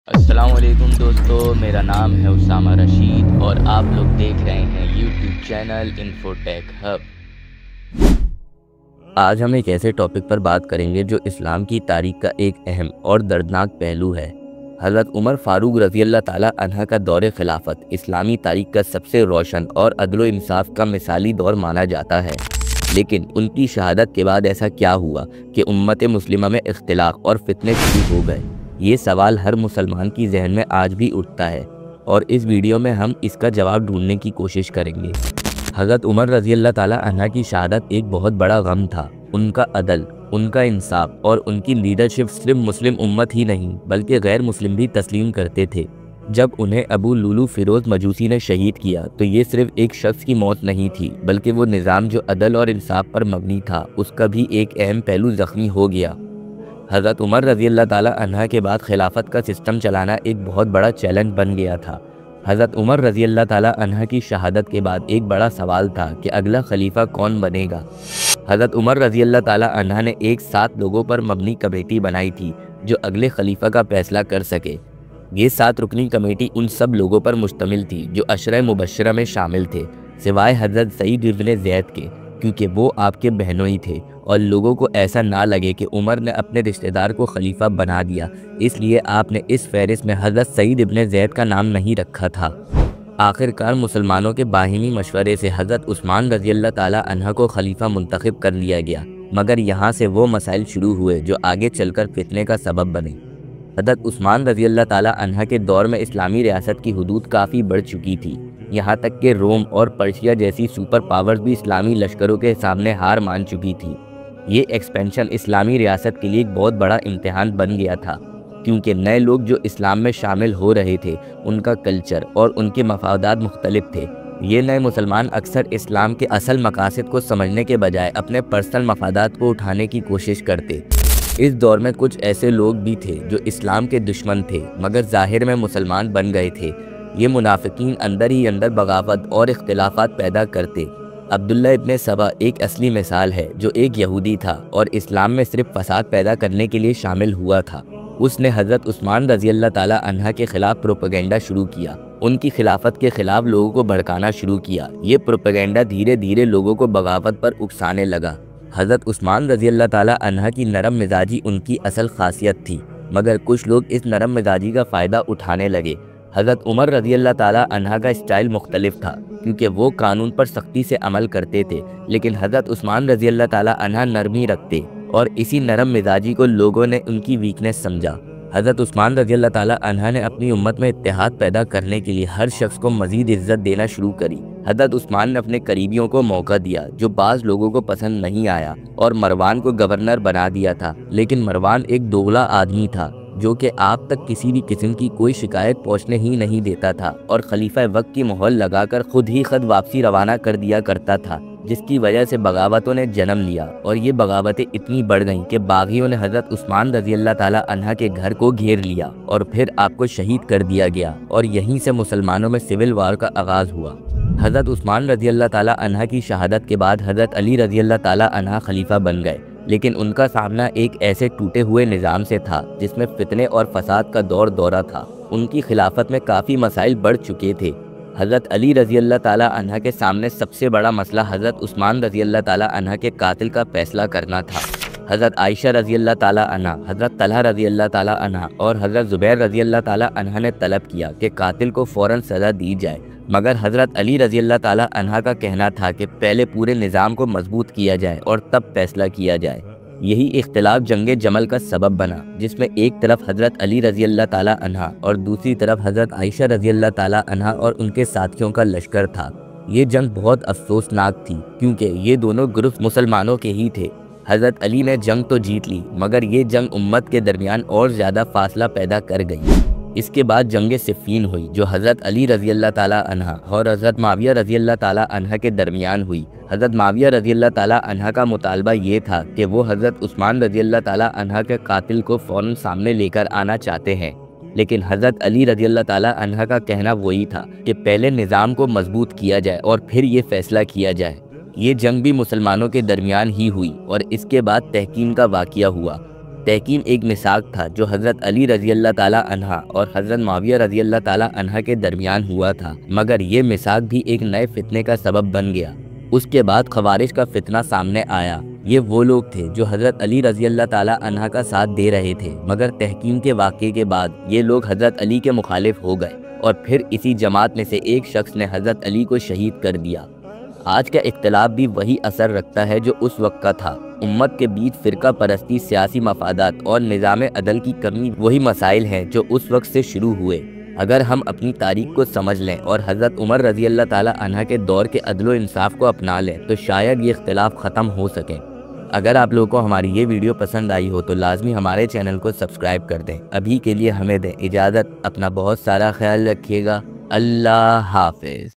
अस्सलाम वालेकुम दोस्तों, मेरा नाम है उसामा रशीद और आप लोग देख रहे हैं यूट्यूब चैनल इन्फोटेक हब। आज हम एक ऐसे टॉपिक पर बात करेंगे जो इस्लाम की तारीख का एक अहम और दर्दनाक पहलू है। हज़रत उमर फारूक रज़ी अल्लाह ताला अन्हा का दौर खिलाफत इस्लामी तारीख का सबसे रोशन और अदल इंसाफ का मिसाली दौर माना जाता है। लेकिन उनकी शहादत के बाद ऐसा क्या हुआ कि उम्मत मुस्लिमा में इख्तिलाफ और फितने शुरू हो गए? ये सवाल हर मुसलमान की जहन में आज भी उठता है और इस वीडियो में हम इसका जवाब ढूंढने की कोशिश करेंगे। हज़रत उमर रज़ी अल्लाह ताला अन्हा की शहादत एक बहुत बड़ा गम था। उनका अदल, उनका इंसाफ और उनकी लीडरशिप सिर्फ मुस्लिम उम्मत ही नहीं बल्कि गैर मुस्लिम भी तस्लीम करते थे। जब उन्हें अबू लुलू फिरोज़ मजूसी ने शहीद किया तो ये सिर्फ एक शख्स की मौत नहीं थी बल्कि वो निज़ाम जो अदल और इंसाफ पर मबनी था उसका भी एक अहम पहलू ज़ख्मी हो गया। हज़रत उमर रज़ी अल्लाह ताला अन्हा के बाद खिलाफत का सिस्टम चलाना एक बहुत बड़ा चैलेंज बन गया था। हज़रत उमर रज़ी अल्लाह ताला अन्हा की शहादत के बाद एक बड़ा सवाल था कि अगला खलीफा कौन बनेगा। हज़रत उमर रज़ी अल्लाह ताला अन्हा ने एक 7 लोगों पर मबनी कमेटी बनाई थी जो अगले खलीफा का फैसला कर सके। ये 7 रुकनी कमेटी उन सब लोगों पर मुश्तमिल थी जो अशरा मुबशरा में शामिल थे, सिवाय हज़रत सईद इब्न ज़ैद के, क्योंकि वो आपके बहनोई थे और लोगों को ऐसा ना लगे कि उमर ने अपने रिश्तेदार को खलीफा बना दिया, इसलिए आपने इस फहरिस्त में हज़रत सईद इब्न ज़ैद का नाम नहीं रखा था। आखिरकार मुसलमानों के बाहिमी मशवरे से हज़रत उस्मान रज़ी अल्लाह ताला अन्हा को खलीफा मुंतखब कर लिया गया, मगर यहाँ से वो मसाइल शुरू हुए जो आगे चलकर फितने का सबब बने। हज़रत उस्मान रज़ी अल्लाह ताला अन्हा के दौर में इस्लामी रियासत की हुदूद काफ़ी बढ़ चुकी थी, यहाँ तक कि रोम और पर्शिया जैसी सुपर पावर्स भी इस्लामी लश्करों के सामने हार मान चुकी थी। ये एक्सपेंशन इस्लामी रियासत के लिए एक बहुत बड़ा इम्तिहान बन गया था, क्योंकि नए लोग जो इस्लाम में शामिल हो रहे थे उनका कल्चर और उनके मफादात मुख्तलिफ थे। ये नए मुसलमान अक्सर इस्लाम के असल मकासद को समझने के बजाय अपने पर्सनल मफादात को उठाने की कोशिश करते। इस दौर में कुछ ऐसे लोग भी थे जो इस्लाम के दुश्मन थे मगर ज़ाहिर में मुसलमान बन गए थे। ये मुनाफिकीन अंदर ही अंदर बगावत और इख्तिलाफात पैदा करते। अब्दुल्ला इब्न सबा एक असली मिसाल है जो एक यहूदी था और इस्लाम में सिर्फ फसाद पैदा करने के लिए शामिल हुआ था। उसने हज़रत उस्मान रज़ी अल्लाह ताला अन्हा के ख़िलाफ़ प्रोपेगेंडा शुरू किया, उनकी खिलाफत के ख़िलाफ़ लोगों को भड़काना शुरू किया। ये प्रोपेगेंडा धीरे धीरे लोगों को बगावत पर उकसाने लगा। हज़रत उस्मान रज़ी अल्लाह ताला अन्हा की नरम मिजाजी उनकी असल खासियत थी, मगर कुछ लोग इस नरम मिजाजी का फ़ायदा उठाने लगे। हज़रत उमर रज़ी अल्लाह ताला अन्हा का स्टाइल मुख्तलिफ था क्योंकि वो कानून पर सख्ती से अमल करते थे, लेकिन हज़रत उस्मान रज़ी अल्लाह ताला अन्हा नरमी रखते और इसी नरम मिजाजी को लोगों ने उनकी वीकनेस समझा। हज़रत उस्मान रज़ी अल्लाह ताला अन्हा ने अपनी उम्मत में इत्तेहाद पैदा करने के लिए हर शख्स को मज़ीद इज़्ज़त देना शुरू करी। हज़रत उस्मान ने अपने करीबियों को मौका दिया जो बाज़ लोगों को पसंद नहीं आया और मरवान को गवर्नर बना दिया था, लेकिन मरवान एक दोगला आदमी था जो कि आप तक किसी भी किस्म की कोई शिकायत पहुंचने ही नहीं देता था और खलीफा वक्त की मोहर लगाकर खुद ही खत वापसी रवाना कर दिया करता था, जिसकी वजह से बगावतों ने जन्म लिया और ये बगावतें इतनी बढ़ गईं कि बागियों ने हज़रत उस्मान रज़ी अल्लाह ताला अन्हा के घर को घेर लिया और फिर आपको शहीद कर दिया गया और यहीं से मुसलमानों में सिविल वार का आगाज़ हुआ। हज़रत उस्मान रज़ी अल्लाह ताला अन्हा की शहादत के बाद हज़रत अली रज़ी अल्लाह ताला अन्हा खलीफा बन गए, लेकिन उनका सामना एक ऐसे टूटे हुए निज़ाम से था जिसमें फितने और फसाद का दौरा था। उनकी खिलाफत में काफ़ी मसाइल बढ़ चुके थे। हज़रत अली रज़ी अल्लाह ताला अन्हा के सामने सबसे बड़ा मसला हज़रत उस्मान रज़ी अल्लाह ताला अन्हा के कातिल का फैसला करना था। हज़रत आयशा रज़ी अल्लाह ताला अन्हा, हज़रत तलहा रज़ी अल्लाह ताला अन्हा और हज़रत ज़ुबैर रज़ी अल्लाह ताला अन्हा ने तलब किया कि कातिल को फ़ौरन सज़ा दी जाए, मगर हज़रत अली रज़ी अल्लाह ताला अन्हा का कहना था कि पहले पूरे निज़ाम को मजबूत किया जाए और तब फैसला किया जाए। यही इख्तिलाफ जंगे जमल का सबब बना, जिसमें एक तरफ हज़रत अली रज़ी अल्लाह ताला अन्हा और दूसरी तरफ हज़रत आयशा रज़ी अल्लाह ताला अन्हा और उनके साथियों का लश्कर था। ये जंग बहुत अफसोसनाक थी क्योंकि ये दोनों ग्रुप मुसलमानों के ही थे। हज़रत अली ने जंग तो जीत ली मगर ये जंग उम्मत के दरमियान और ज़्यादा फासला पैदा कर गई। इसके बाद जंग सिफ़ीन हुई जो हज़रत अली रज़ी अल्लाह ताला अन्हा और हज़रत माविया रज़ी अल्लाह ताला अन्हा के दरमियान हुई। हज़रत माविया रज़ी अल्लाह ताला अन्हा का मुतालबा ये था कि वो हज़रत उस्मान रज़ी अल्लाह ताला अन्हा के कातिल को फ़ौरन सामने लेकर आना चाहते हैं, लेकिन हज़रत अली रज़ी अल्लाह ताला अन्हा का कहना वही था कि पहले निज़ाम को मजबूत किया जाए और फिर ये फ़ैसला किया जाए। ये जंग भी मुसलमानों के दरमियान ही हुई और इसके बाद तहकीम का वाक़या हुआ। تحکیم ایک میثاق تھا جو حضرت علی رضی اللہ تعالیٰ عنہ اور حضرت معاویہ رضی اللہ تعالیٰ عنہ کے درمیان ہوا تھا، مگر یہ میثاق بھی ایک نئے فتنے کا سبب بن گیا۔ اس کے بعد خوارج کا فتنہ سامنے آیا۔ یہ وہ لوگ تھے جو حضرت علی رضی اللہ تعالیٰ عنہ کا ساتھ دے رہے تھے، مگر تحکیم کے واقعے کے بعد یہ لوگ حضرت علی کے مخالف ہو گئے اور پھر اسی جماعت میں سے ایک شخص نے حضرت علی کو شہید کر دیا۔ آج کا اختلاف بھی وہی اثر رکھتا ہے جو اس وقت کا تھا۔ امت کے بیچ فرقہ پرستی، سیاسی مفادات اور نظام عدل کی کمی وہی مسائل ہیں جو اس وقت سے شروع ہوئے۔ اگر ہم اپنی تاریخ کو سمجھ لیں اور حضرت عمر رضی اللہ تعالیٰ عنہ کے دور کے عدل و انصاف کو اپنا لیں تو شاید یہ اختلاف ختم ہو سکیں۔ اگر آپ لوگوں کو ہماری یہ ویڈیو پسند آئی ہو تو لازمی ہمارے چینل کو سبسکرائب کر دیں۔ ابھی کے لیے ہمیں دیں اجازت، اپنا بہت سارا خیال رکھیے گا۔ اللہ حافظ۔